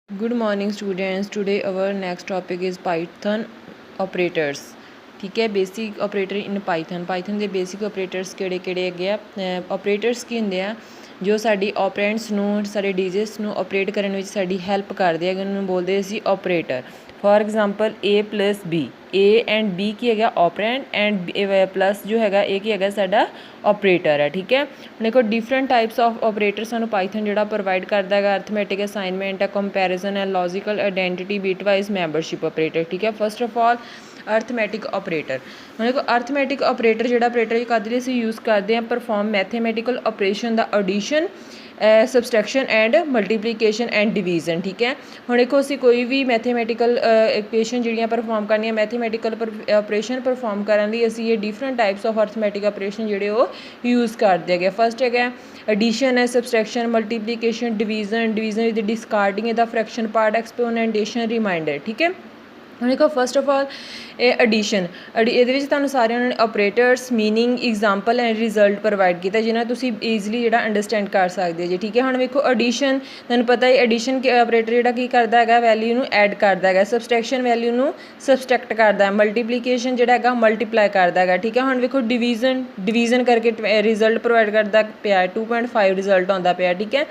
Good morning students. Today our next topic is Python operators. ठीक है, basic operator in Python ਦੇ basic operators ਕਿਹੜੇ ਹੈਗੇ ਆ। ਆਪਰੇਟਰਸ ਕੀ ਹੁੰਦੇ ਆ ਜੋ ਸਾਡੀ ਆਪਰੈਂਡਸ ਨੂੰ ਸਾਡੇ ਡੀਜਿਟਸ ਨੂੰ ਆਪਰੇਟ ਕਰਨ ਵਿੱਚ ਸਾਡੀ ਹੈਲਪ ਕਰਦੇ ਆ, ਉਹਨੂੰ ਬੋਲਦੇ ਅਸੀਂ operator. For example A+B, A and B की है ऑपरेंड एंड प्लस जो है ये की है साडा ऑपरेटर है। ठीक है, देखो डिफरेंट टाइप्स ऑफ ऑपरेटर सानू पाइथन जो प्रोवाइड करता है। अर्थमैटिक असाइनमेंट है, कंपैरिजन है, logical identity, bitwise membership operator. ठीक है, first of all arithmetic operator. हम देखो अर्थमैटिक ऑपरेटर जो ऑपरेटर कद लिए यूज़ करते हैं perform mathematical operation the addition, subtraction and multiplication and division. ठीक है, हम देखो असी कोई भी मैथेमैटिकल इक्वेशन जिहड़ियां परफॉर्म करनी, मैथेमैटिकल ऑपरेशन परफॉर्म करने लिए असी ये different types of arithmetic operation जिहड़े वो यूज़ करते हैं। फर्स्ट है एडिशन है, subtraction, multiplication, division with discarding the fraction part, exponentiation, remainder. ठीक है, हम देखो फर्स्ट ऑफ ऑल एडिशन ये सारे उन्होंने operators meaning example and result provide किया जिन्हें तुम ईजिली जो अंडरस्टैंड कर सकते जी। ठीक है, हम देखो एडिशन तुहानूं पता है एडिशन ऑपरेटर जो करता है वैल्यू नूं ऐड करता है, सबसट्रैक्शन वैल्यू नूं सबसट्रैक्ट करता है, मल्टीप्लीकेशन जो है मल्टीप्लाई करता है। ठीक है, हम देखो डिवीजन करके रिजल्ट प्रोवाइड करता पाया 2.5 रिजल्ट आता पाया। ठीक है,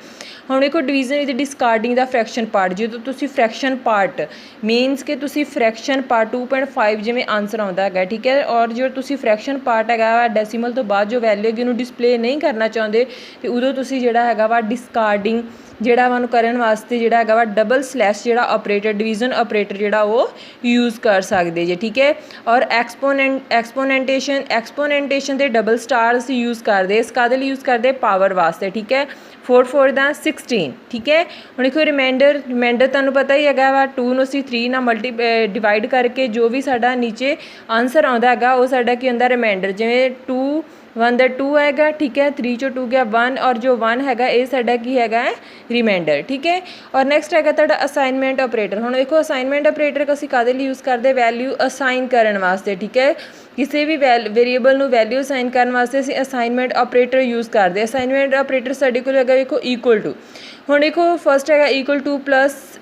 हम देखो division with discarding the fraction part, जो तुम फ्रैक्शन पार्ट मीनस कि तुम फ्रैक्शन पार्ट 2.5 जिमें आंसर आता है। ठीक है, और जो तुम फ्रैक्शन पार्ट है डेसीमल तो बाद जो वैल्यू है उन्होंने डिस्पले नहीं करना चाहते तो उदों तुम जोड़ा डिस्कार्डिंग जोड़ा वा करने वास्ते जोड़ा है डबल स्लैश जोड़ा ऑपरेटर डिवीजन ऑपरेटर जोड़ा वो यूज़ कर सकते जी। ठीक है, और एक्सपोनेंटेशन के डबल स्टार असी यूज़ करते, इस कादे यूज़ करते पावर वास्ते। ठीक है, 4 दा 16। ठीक है, हम देखो रिमाइंडर तुहानूं पता ही है वा 2 नूं असीं 3 नाल डिवाइड करके जो भी साडा नीचे आंसर आता है वो साडा की हुंदा रिमाइंडर, जिवें 2 1 दा 2 है। ठीक है, 3 चो 2 गया 1 और जो 1 है ये साडा की है रिमाइंडर। ठीक है, और नैक्सट है तुहाडा असाइनमेंट ऑपरेटर। हुण देखो असाइनमेंट ऑपरेटर असीं काहदे लई यूज़ करते, वैल्यू असाइन करने वास्ते। ठीक है, किसी भी वेरीएबल नूं वैल्यू असाइन करने वास्ते असीं असाइनमेंट ऑपरेटर यूज़ करते। असाइनमेंट ऑपरेटर साडे कोल हैगा देखो इक्वल टू, हुण देखो फर्स्ट है इक्वल टू प्लस,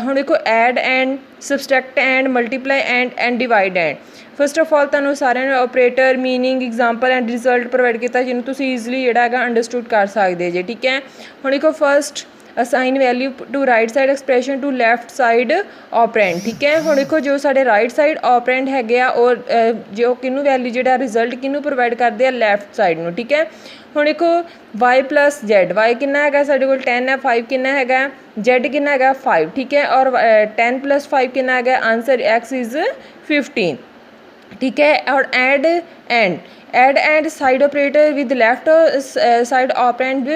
हुण देखो add and subtract and multiply and divide and. First of all तुहानूं सारिआं नूं operator meaning example and result provide किया जिन्होंने तुसीं ईजिली जिहड़ा हैगा अंडरस्टूड कर सकते जे। ठीक है, हुण देखो first assign value to right side expression to left side operand. ठीक है, हुण देखो जो साडे राइट साइड ऑपरेंड है और जो किनू वैल्यू जो रिजल्ट किनू प्रोवाइड करते हैं लैफ्ट साइड में। ठीक है, हुण देखो y प्लस जेड, वाई कितना है साडे कोल 10 है, 5 कितना है, जेड कितना है 5। ठीक है, और 10 + 5 कितना है, आंसर x इज़ 15। ठीक है, और add and side operator with left side operand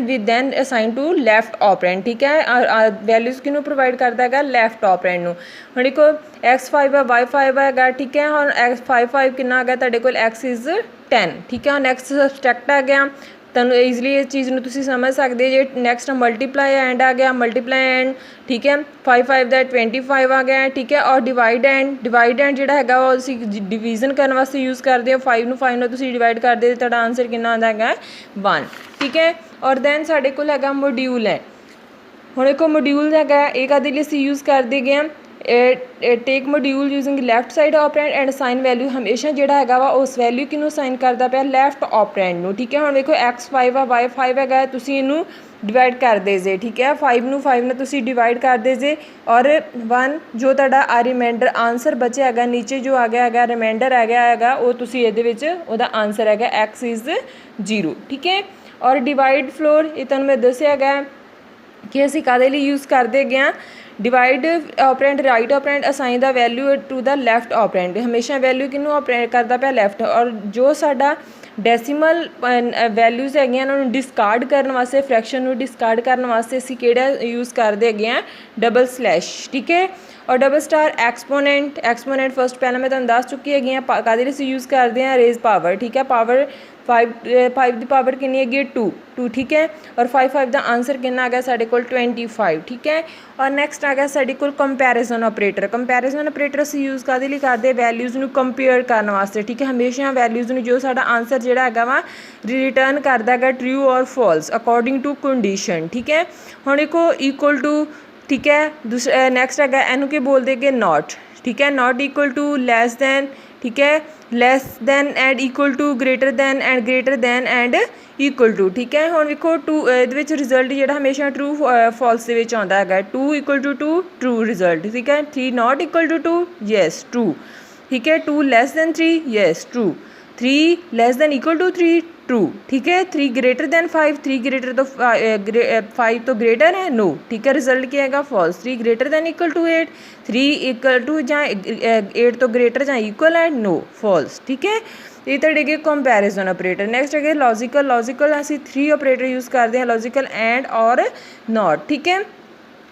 with then assign to left operand. ठीक है, और वैल्यूज़ किनू प्रोवाइड करता है लेफ्ट ऑपरेंड नूं। हुण देखो x5 है, y5 है। ठीक है, हुण x5 कितना है तुहाडे कोल, x इज़ 10। ठीक है, नैक्सट सबसट्रैक्ट आ गया, तुहानूं ईजिली इस चीज़ नूं तुसीं समझ सकते जे। नैक्सट मल्टीप्लाई एंड आ गया, मल्टीप्लाई एंड। ठीक है, 5 दा 25 आ गया। ठीक है, और डिवाइड एंड जिहड़ा हैगा वो असीं डिवीजन करने वास्ते यूज़ करते हैं। 5 नूं तुसीं डिवाइड करदे तो तुहाडा आंसर कितना आंदा है 1। ठीक है, और दैन साडे कोल हैगा मॉड्यूल है। हुण देखो मॉड्यूल हैगा ये काहदे लई असीं यूज़ करदे गए take module using left side operand and assign value, हमेशा जोड़ा है उस वैल्यू किनू असाइन करता पाया लैफ्ट ऑपरेंड नूं। ठीक है, हुण देखो x5 है, y5 है, तुसीं इनू डिवाइड कर दे जे। ठीक है, 5 नूं 5 नाल तुसीं डिवाइड कर दे जे, और 1 जो तुहाडा रिमाइंडर आंसर बचे है नीचे जो आ गया है रिमाइंडर आ गया है वो तुसीं इहदे विच उहदा आंसर है x इज़ 0। ठीक है, और डिवाइड फ्लोर ये तुहानूं मैं दस्सिआ है कि असीं काहदे लई यूज़ करते गए, divide operand right operand assign the value to the left operand, हमेशा वैल्यू किनू ऑपरेट करता पाया लैफ्ट, और जो साडा डेसीमल वैल्यूज़ है उन्होंने डिस्कार्ड करने वास्ते फ्रैक्शन नूं डिस्कार्ड करने वास्ते असीं किहड़ा यूज़ करते हैं डबल स्लैश। ठीक है, और डबल स्टार एक्सपोनेंट फर्स्ट पहले मैं तुहानूं दस चुकी है काहदे लई असीं यूज़ करते हैं रेज पावर। ठीक है, पावर 5 की पावर कितनी है 2। ठीक है, और 5 का आंसर कितना आ गया साढ़े कोल 25। ठीक है, और नैक्सट आ गया साढ़े कोल कंपैरिजन ऑपरेटर असीं यूज़ काहदे लई करदे वैल्यूज़ नूं कंपेयर करने वास्ते। ठीक है, हमेशा वैल्यूज़ नूं जो साडा आंसर जिहड़ा हैगा वा रिटर्न करदा है ट्रू और फॉल्स अकॉर्डिंग टू कंडीशन। ठीक है, हुण देखो इक्वल टू ठीक है। दूसरा नैक्सट है इनू की बोलते कि नॉट, ठीक है, not equal to less than, ठीक है, less than and equal to greater than and equal to, ठीक है। हुण वेखो टू ये रिजल्ट जो हमेशा ट्रू फॉल्स के आता है, 2 इक्वल टू ट्रू रिजल्ट, ठीक है। 3 not equal to yes true, ठीक है। 2 less than 3 yes true, 3 less than equal to 3 true, ठीक है। 3 ग्रेटर दैन 5, 3 ग्रेटर तो 5 तो ग्रेटर है नो, ठीक है, रिजल्ट क्या है false. 3 greater than equal to 8, 3 equal to ਜਾਂ 8 तो ग्रेटर ਜਾਂ इक्वल है नो फॉल्स, ठीक है। ये ਤੁਹਾਡੇ के कंपैरिजन ऑपरेटर। नैक्सट है लॉजिकल असी 3 ऑपरेटर यूज़ करते हैं, लॉजिकल एंड और नॉट, ठीक है।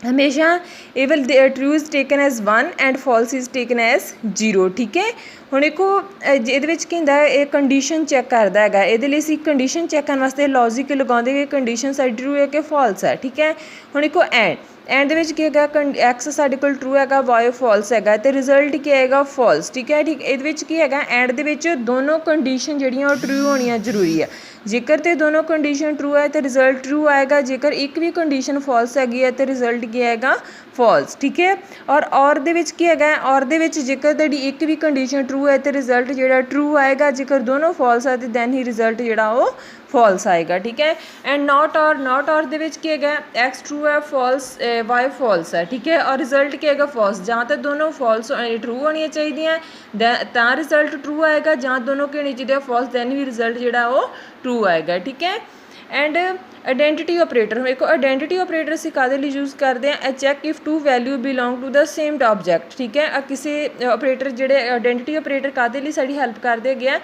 हमेशा एवल true is taken as 1 and false is taken as 0, ठीक है। हुण देखो ये ये कंडीशन चैक करता है, ये असीं कंडीशन चैक करने वास्ते लॉजिक लगाते कि कंडीशन साडी ट्रू है कि फॉल्स है, ठीक है। हुण देखो एंड की है एक्स साढ़े कोल ट्रू है, वाई फॉल्स है, तो रिजल्ट क्या है फॉल्स, ठीक है। ठीक ये की है एंड दे दोनों कंडीशन जिहड़ियां ट्रू होनी जरूरी है। जेकर तो दोनों कंडीशन ट्रू है तो रिजल्ट ट्रू आएगा, जेकर एक भी कंडीशन फॉल्स हैगी है तो रिजल्ट क्या है फॉल्स, ठीक है। और दे विच की है और दे विच जेकर तुहाडी एक भी कंडीशन ट्रू है तो रिजल्ट जिहड़ा ट्रू आएगा, जेकर दोनों फॉल्स है तो दैन ही रिजल्ट जिहड़ा वो फॉल्स आएगा, ठीक है। एंड नॉट और दे विच की है एक्स ट्रू है फॉल्स वाई फॉल्स है, ठीक है, और रिजल्ट क्या है फॉल्स। जहाँ तक दोनों फॉल्स ट्रू होनी चाहिए तो रिजल्ट ट्रू आएगा, जहाँ दोनों की होनी चाहिए फॉल्स दैन भी रिजल्ट जिहड़ा वो ट्रू आएगा, ठीक है। एंड आइडेंटिटी ऑपरेटर देखो आइडेंटिटी ऑपरेटर असीं काहदे लई यूज़ करते हैं, check if two value belong to the same object, ठीक है। किसी ऑपरेटर जिहड़े आइडेंटिटी ऑपरेटर काहदे लई साडी हैल्प करदे हैगे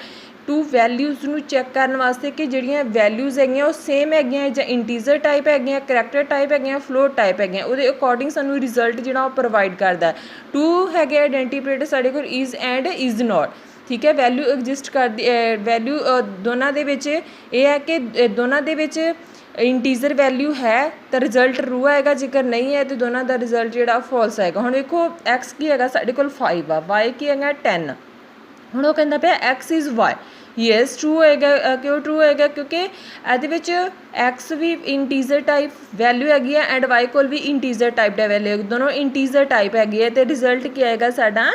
टू वैल्यूज़ नूं चैक करने वास्ते कि जिहड़ियां वैल्यूज़ हैगियां वो सेम हैगियां जां इंटीजर टाइप हैगियां, करैक्टर टाइप हैगियां, फ्लोट टाइप हैगियां, उहदे अकॉर्डिंग सानूं रिजल्ट जिहड़ा प्रोवाइड करदा है। टू हैगे आइडेंटिटी ऑपरेटर साडे कोल इज़ एंड इज़ नॉट, ठीक है। वैल्यू एग्जिस्ट करदी वैल्यू दोनों दे विच ये है कि दोनों दे विच इंटीजर वैल्यू है तो रिजल्ट ट्रू आएगा, जेकर नहीं है तो दोनों का रिजल्ट जिहड़ा फॉल्स आएगा। हुण देखो एक्स की है साडे कोल 5 आ, वाई की है 10, हुण वो कहंदा पिया x is why, yes true होएगा। क्यों ट्रू होएगा क्योंकि ये एक्स भी इंटीजर टाइप वैल्यू हैगी है एंड वाई कोल भी इंटीजर टाइप का वैल्यू है, दोनों इंटीजर टाइप हैगी है तो रिजल्ट क्या आएगा साडा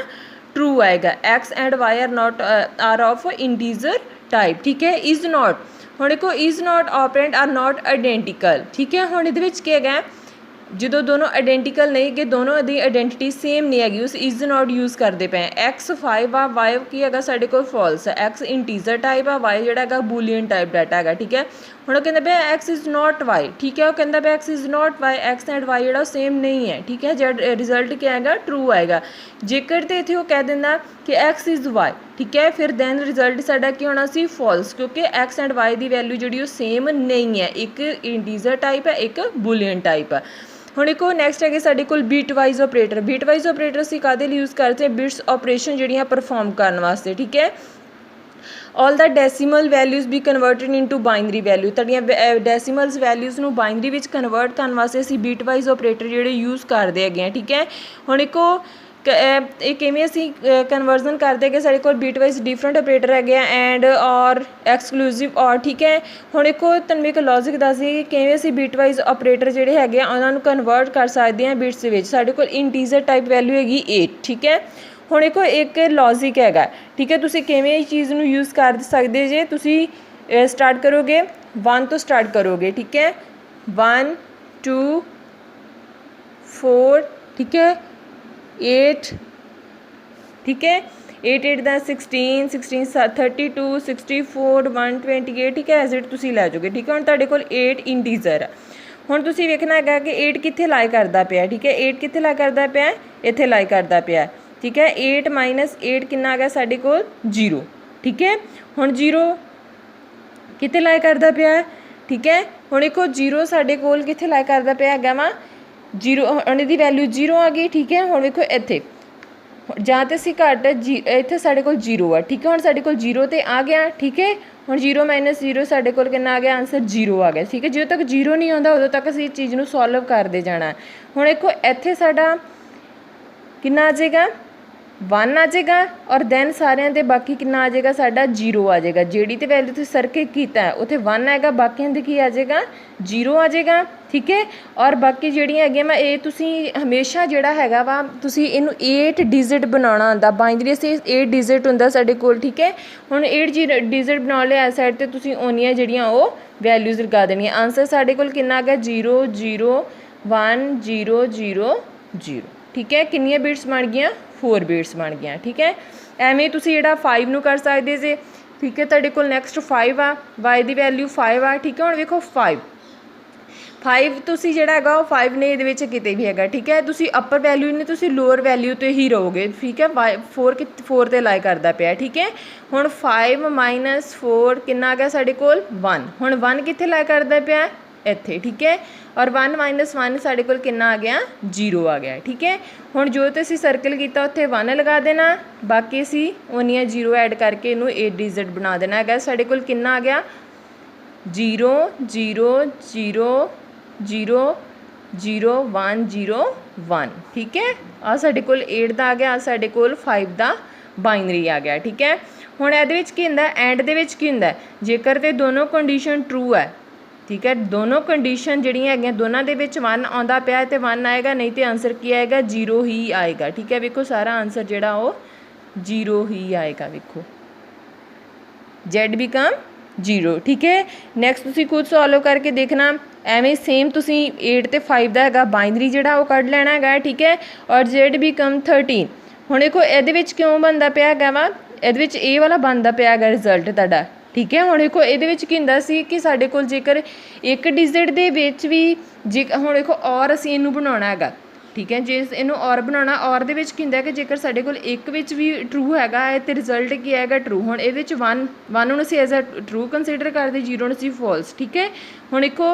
ट्रू आएगा। X and Y are not are of integer type, ठीक है। इज़ नॉट हुण देखो is not operand are not identical, ठीक है। हुण इहदे विच क्या है जो दोनों आइडेंटिकल नहीं कि दोनों की आइडेंटिटी सेम नहीं हैगी, उस इज़ नॉट यूज़ करते पे। एक्स 5 आ, वाई की है साढ़े को फॉल्स है, एक्स इंटीजर टाइप आ, वाई जोड़ा बूलीयन टाइप डाटा है, ठीक है। हुण कहते पे एक्स इज़ नॉट वाई, ठीक है, वो कहता पे X is not Y, X and Y जोड़ा सेम नहीं है, ठीक है। जो रिजल्ट क्या है ट्रू आएगा। जेकर तो इतने वो कह देना कि एक्स इज़ वाई, ठीक है, फिर दैन रिजल्ट साडा की होना सी फॉल्स, क्योंकि एक्स एंड वाई की वैल्यू जी सेम नहीं है, एक इंटीजर टाइप है एक बूलीयन टाइप है। हुण देखो नैक्सट है साडे कोल bitwise operator. Bitwise operator असीं काहदे लई यूज़ करते हैं, बिट्स ऑपरेशन जिहड़ियां परफॉर्म करने वास्ते, ठीक है। ऑल द डेसीमल वैल्यूज़ भी कन्वर्टेड इनटू बाइनरी वैल्यू, तुहाडियां डेसीमल्स वैल्यूज़ नूं बाइनरी विच कन्वर्ट करने वास्ते असीं बीट वाइज ऑपरेटर जिहड़े यूज़ करते हैगे, ठीक है। हुण देखो ਇਹ ਕਿਵੇਂ ਅਸੀਂ ਕਨਵਰਜ਼ਨ ਕਰਦੇ ਕਿ ਸਾਡੇ ਕੋਲ ਬੀਟ ਵਾਈਜ਼ ਡਿਫਰੈਂਟ ਆਪਰੇਟਰ ਹੈਗੇ ਆ ਐਂਡ ਔਰ ਐਕਸਕਲੂਸਿਵ ਔਰ, ਠੀਕ ਹੈ। ਹੁਣ ਦੇਖੋ ਤੁਹਾਨੂੰ ਇੱਕ ਲੌਜਿਕ ਦੱਸਦੀ ਕਿ ਕਿਵੇਂ ਅਸੀਂ ਬੀਟ ਵਾਈਜ਼ ਆਪਰੇਟਰ ਜਿਹੜੇ ਹੈਗੇ ਆ ਉਹਨਾਂ ਨੂੰ ਕਨਵਰਟ ਕਰ ਸਕਦੇ ਹਾਂ ਬਿਟਸ ਦੇ ਵਿੱਚ। ਸਾਡੇ ਕੋਲ ਇੰਟੀਜਰ ਟਾਈਪ ਵੈਲਿਊ ਹੈਗੀ 8, ਠੀਕ ਹੈ। ਹੁਣ ਦੇਖੋ ਇੱਕ ਲੌਜਿਕ ਹੈਗਾ, ਠੀਕ ਹੈ, ਤੁਸੀਂ ਕਿਵੇਂ ਇਹ ਚੀਜ਼ ਨੂੰ ਯੂਜ਼ ਕਰ ਸਕਦੇ ਜੇ, ਤੁਸੀਂ ਸਟਾਰਟ ਕਰੋਗੇ 1 ਤੋਂ ਸਟਾਰਟ ਕਰੋਗੇ, ਠੀਕ ਹੈ। 1 2 4, ठीक है, 8, ठीक है, 8 8 ਦਾ 16 16 32 64 128, ठीक है, एज इट तुसीं लै जाओगे, ठीक है। हुण तुहाडे कोल 8 इंटीजर है, हुण तुसीं वेखना हैगा कि 8 कित्थे लाई करदा पिया, ठीक है। 8 कित्थे लाई करदा पिया, इत्थे लाई करदा पिया, ठीक है। 8 - 8 कितना आ गया साडे कोल 0, ठीक है। हुण 0 कित्थे लाई करदा पिया, ठीक है। हुण देखो 0 साडे कोल कित्थे लाई करदा पिया हैगा वा 0, हुण इहदी वैल्यू 0 आ गई, ठीक है। हुण देखो इत्थे ਜਾਂ तो असीं घट इत्थे साडे कोल 0 है, ठीक है। हुण साडे कोल 0 ते आ गया, ठीक है। हुण 0 - 0 साडे कोल कितना आ गया, आंसर 0 आ गया, ठीक है। ਜਦੋਂ तक 0 नहीं आउंदा उदों तक असीं इस चीज़ नूं सॉल्व करदे जाना। हुण देखो इत्थे साडा कितना आ जाएगा 1 आ जाएगा और दैन सारिਆਂ ਦੇ बाकी कितना आ जाएगा साडा 0 आ जाएगा। ਜਿਹੜੀ ਤੇ वैल्यू ਤੁਸੀਂ सर्किट ਕੀਤਾ है ਉੱਥੇ 1 आएगा, बाकियों ਦੇ ਕੀ आ जाएगा 0 आ जाएगा। ठीक है, और बाकी ਜਿਹੜੀਆਂ ਹੈਗੀਆਂ ਮੈਂ ਇਹ ਤੁਸੀਂ ਹਮੇਸ਼ਾ ਜਿਹੜਾ ਹੈਗਾ ਵਾ ਤੁਸੀਂ ਇਹਨੂੰ 8 ਡਿਜਿਟ ਬਣਾਉਣਾ ਹੁੰਦਾ। ਬਾਈਨਰੀ ਸੇ 8 ਡਿਜਿਟ ਹੁੰਦਾ ਸਾਡੇ ਕੋਲ। ਠੀਕ ਹੈ, ਹੁਣ 8 ਡਿਜਿਟ ਬਣਾਉਣ ਲਈ ਇਸ ਸਾਈਡ ਤੇ ਤੁਸੀਂ ਉਹਨੀਆਂ ਜਿਹੜੀਆਂ ਉਹ ਵੈਲਿਊਜ਼ ਲਗਾ ਦੇਣੀਆਂ। ਆਨਸਰ ਸਾਡੇ ਕੋਲ ਕਿੰਨਾ ਆ ਗਿਆ 0 0 1 0 0 0। ठीक है, कितनी बिट्स बन गई 4 बिट्स बन गई। ठीक है, एवें तुसी जेड़ा 5 नूं कर सकते जे। ठीक है, तुहाडे कोल नैक्सट 5 आ, y की वैल्यू 5 आ। ठीक है, हुण वेखो 5 तुसी जेड़ा हैगा 5 ने इहदे विच किते भी हैगा। ठीक है, तुसी अपर वैल्यू ने तुसी लोअर वैल्यू ते ही रहोगे। ठीक है, 4 ते लाई करदा पिया। ठीक है, हुण 5 - 4 कितना आ गया साडे कोल 1। हुण 1 कित्थे लाई करदा पिया इत्थे। ठीक है, और 1 - 1 साडे कोल कितना आ गया 0 आ गया। ठीक है, हुण जो तो असीं सर्कल किया उत्थे 1 लगा देना, बाकी असीं उन्नियां 0 ऐड करके इनू 8 डिजिट बना देना है। साडे कोल कितना आ गया 0 0 0 0 0 1 0 1। ठीक है, आ साडे कोल 8 दा आ गया, आ साडे कोल 5 दा बाइनरी आ गया। ठीक है, हुण इहदे विच की हुंदा एंड दे विच की हुंदा जेकर ते दोनों कंडीशन ट्रू है। ठीक है, दोनों कंडीशन जिहड़ियां हैगियां दोनों दे विच 1 आउंदा पिया ते 1 आएगा, नहीं तो आंसर की आएगा 0 ही आएगा। ठीक है, वेखो सारा आंसर जिहड़ा वो 0 ही आएगा। वेखो Z बिकम 0। ठीक है, नैक्सट तुसीं खुद सॉल्व करके देखना। एवें सेम तुसीं 8 ते 5 दा हैगा बाइनरी जिहड़ा वो कढ लैणा हैगा। ठीक है, और Z बिकम 13। हुण देखो इहदे विच क्यों बनदा पिया हैगा वा, इहदे विच ए वाला बनदा पिया हैगा रिजल्ट तुहाडा। ठीक है, हुण देखो इहदे विच की हुंदा सी कि साडे कोल जेकर एक डिजिट दे विच भी जे हुण देखो और असीं इहनूं बनाउणा हैगा। ठीक है, जे इहनूं और बनाउणा और दे विच की हुंदा कि जेकर साडे कोल एक विच भी ट्रू हैगा ते रिजल्ट की आएगा ट्रू। हुण इहदे विच 1 नूं असीं एज अ ट्रू कंसीडर करदे, 0 नूं असीं फॉल्स। ठीक है, हुण देखो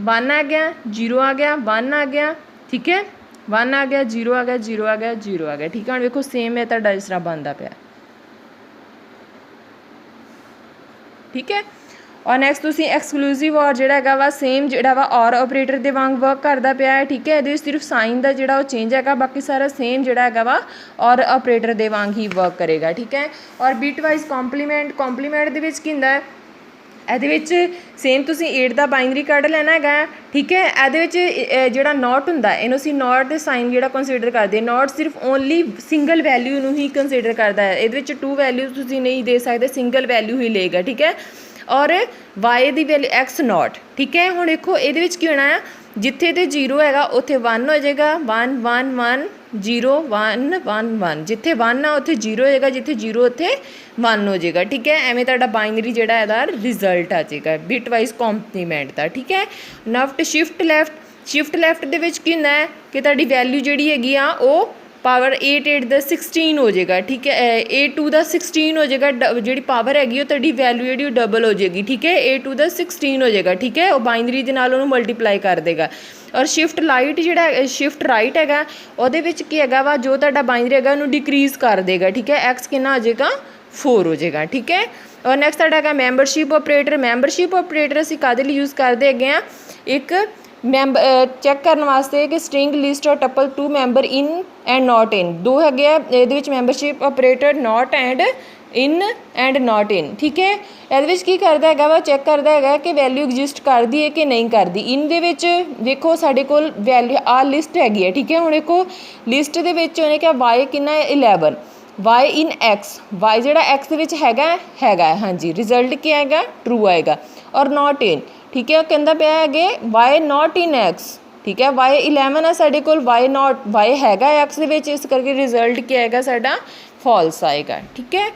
1 आ गया 0 आ गया 1 आ गया। ठीक है, 1 आ गया 0 आ गया 0 आ गया 0 आ गया। ठीक है, हुण देखो सेम है तुहाडा इस तरह बनदा पिया। ठीक है, और नैक्सट तुसीं एक्सक्लूसिव और जिहड़ा हैगा वा सेम जिहड़ा वा और ऑपरेटर दे वांग वर्क करदा पिया है। ठीक है, इहदे विच सिर्फ साइन दा जिहड़ा वो चेंज हैगा, बाकी सारा सेम जिहड़ा हैगा वा और ऑपरेटर दे वांग ही वर्क करेगा। ठीक है, और बिट वाइज कॉम्पलीमेंट दे विच की हुंदा है ਇਹਦੇ ਵਿੱਚ सेम तुसीं 8 ਦਾ ਬਾਈਨਰੀ ਕੱਢ ਲੈਣਾ ਹੈਗਾ। ठीक है, ਇਹਦੇ ਵਿੱਚ ਜਿਹੜਾ ਨੋਟ ਹੁੰਦਾ ਇਹਨੂੰ ਅਸੀਂ ਨੋਟ ਦੇ ਸਾਈਨ ਜਿਹੜਾ ਕੰਸੀਡਰ ਕਰਦੇ। ਨੋਟ ਸਿਰਫ ਓਨਲੀ ਸਿੰਗਲ ਵੈਲਿਊ ਨੂੰ ਹੀ ਕੰਸੀਡਰ ਕਰਦਾ ਹੈ। ਇਹਦੇ ਵਿੱਚ 2 ਵੈਲਿਊਜ਼ ਤੁਸੀਂ ਨਹੀਂ ਦੇ ਸਕਦੇ, ਸਿੰਗਲ ਵੈਲਿਊ ਹੀ ਲਏਗਾ। ਠੀਕ ਹੈ, ਔਰ y ਦੀ ਵੈਲਿਊ x ਨੋਟ। ਠੀਕ ਹੈ, ਹੁਣ ਦੇਖੋ ਇਹਦੇ ਵਿੱਚ ਕੀ ਹੋਣਾ ਹੈ, ਜਿੱਥੇ ਤੇ 0 ਹੈਗਾ ਉੱਥੇ 1 ਹੋ ਜਾਏਗਾ। 1 1 1 0 1 1 1, ਜਿੱਥੇ 1 ਆ ਉੱਥੇ 0 ਹੋਏਗਾ, ਜਿੱਥੇ 0 ਉੱਥੇ 1 ਹੋ ਜਾਏਗਾ। ਠੀਕ ਹੈ, ਐਵੇਂ ਤੁਹਾਡਾ ਬਾਈਨਰੀ ਜਿਹੜਾ ਇਹਦਾ ਰਿਜ਼ਲਟ ਆ ਜਾਏਗਾ ਬਿਟ ਵਾਈਜ਼ ਕੰਪਲੀਮੈਂਟ ਦਾ। ਠੀਕ ਹੈ, ਨੈਕਸਟ ਸ਼ਿਫਟ ਲੈਫਟ ਦੇ ਵਿੱਚ ਕੀ ਹੁੰਦਾ ਹੈ ਕਿ ਤੁਹਾਡੀ ਵੈਲਿਊ ਜਿਹੜੀ ਹੈਗੀ ਆ ਉਹ पावर 8 ਦਾ 16 ਹੋ ਜਾਏਗਾ। ਠੀਕ ਹੈ, 8 ਦਾ 16 ਹੋ ਜਾਏਗਾ। ਜਿਹੜੀ ਪਾਵਰ ਹੈਗੀ ਉਹ ਤੁਹਾਡੀ ਵੈਲਿਊ ਜਿਹੜੀ ਉਹ ਡਬਲ ਹੋ ਜਾਏਗੀ। ਠੀਕ ਹੈ, 8 ਦਾ 16 ਹੋ ਜਾਏਗਾ। ਠੀਕ ਹੈ, ਉਹ ਬਾਈਨਰੀ ਦੇ ਨਾਲ ਉਹਨੂੰ ਮਲਟੀਪਲਾਈ ਕਰ ਦੇਗਾ। ਔਰ ਸ਼ਿਫਟ ਰਾਈਟ ਹੈਗਾ ਉਹਦੇ ਵਿੱਚ ਕੀ ਹੈਗਾ ਵਾ, ਜੋ ਤੁਹਾਡਾ ਬਾਈਨਰੀ ਹੈਗਾ ਉਹਨੂੰ ਡਿਕਰੀਜ਼ ਕਰ ਦੇਗਾ। ਠੀਕ ਹੈ, x ਕਿੰਨਾ ਹੋ ਜਾਏਗਾ 4 ਹੋ ਜਾਏਗਾ। ਠੀਕ ਹੈ, ਔਰ ਨੈਕਸਟ ਸਾਡਾ ਹੈਗਾ ਮੈਂਬਰਸ਼ਿਪ ਆਪਰੇਟਰ ਅਸੀਂ ਕਾਹਦੇ ਲਈ ਯੂਜ਼ ਕਰਦੇ ਹੈਗੇ ਆ, ਇੱਕ ਚੈੱਕ ਕਰਨ ਵਾਸਤੇ ਕਿ ਸਟ੍ਰਿੰਗ ਲਿਸਟ ਔਰ tuple 2 member in and not in, ਦੋ ਹੈਗੇ ਆ ਇਹਦੇ ਵਿੱਚ membership operator not and in and not in. ਠੀਕ ਹੈ, ਇਹਦੇ ਵਿੱਚ ਕੀ ਕਰਦਾ ਹੈਗਾ ਵਾ, ਚੈੱਕ ਕਰਦਾ ਹੈਗਾ ਕਿ ਵੈਲਿਊ ਐਗਜ਼ਿਸਟ ਕਰਦੀ ਹੈ ਕਿ ਨਹੀਂ ਕਰਦੀ। ਇਨ ਦੇ ਵਿੱਚ ਦੇਖੋ ਸਾਡੇ ਕੋਲ ਵੈਲਿਊ ਆ ਲਿਸਟ ਹੈਗੀ ਹੈ। ਠੀਕ ਹੈ, ਹੁਣ ਦੇਖੋ ਲਿਸਟ ਦੇ ਵਿੱਚ ਉਹਨੇ ਕਿਹਾ y ਕਿੰਨਾ ਹੈ 11, y ਇਨ x, y ਜਿਹੜਾ x ਦੇ ਵਿੱਚ ਹੈਗਾ ਹਾਂਜੀ, ਰਿਜ਼ਲਟ ਕੀ ਆਏਗਾ ਟਰੂ ਆਏਗਾ। ਔਰ ਨੋਟ ਇਨ, ਠੀਕ ਹੈ, ਉਹ ਕਹਿੰਦਾ ਪਿਆ ਹੈਗੇ y ਨੋਟ ਇਨ x। ਠੀਕ ਹੈ, y 11 ਹੈ ਸਾਡੇ ਕੋਲ, y ਹੈਗਾ x ਦੇ ਵਿੱਚ, ਇਸ ਕਰਕੇ ਰਿਜ਼ਲਟ ਕੀ ਆਏਗਾ ਸਾਡਾ ਫਾਲਸ ਆਏਗਾ। ਠੀਕ ਹੈ।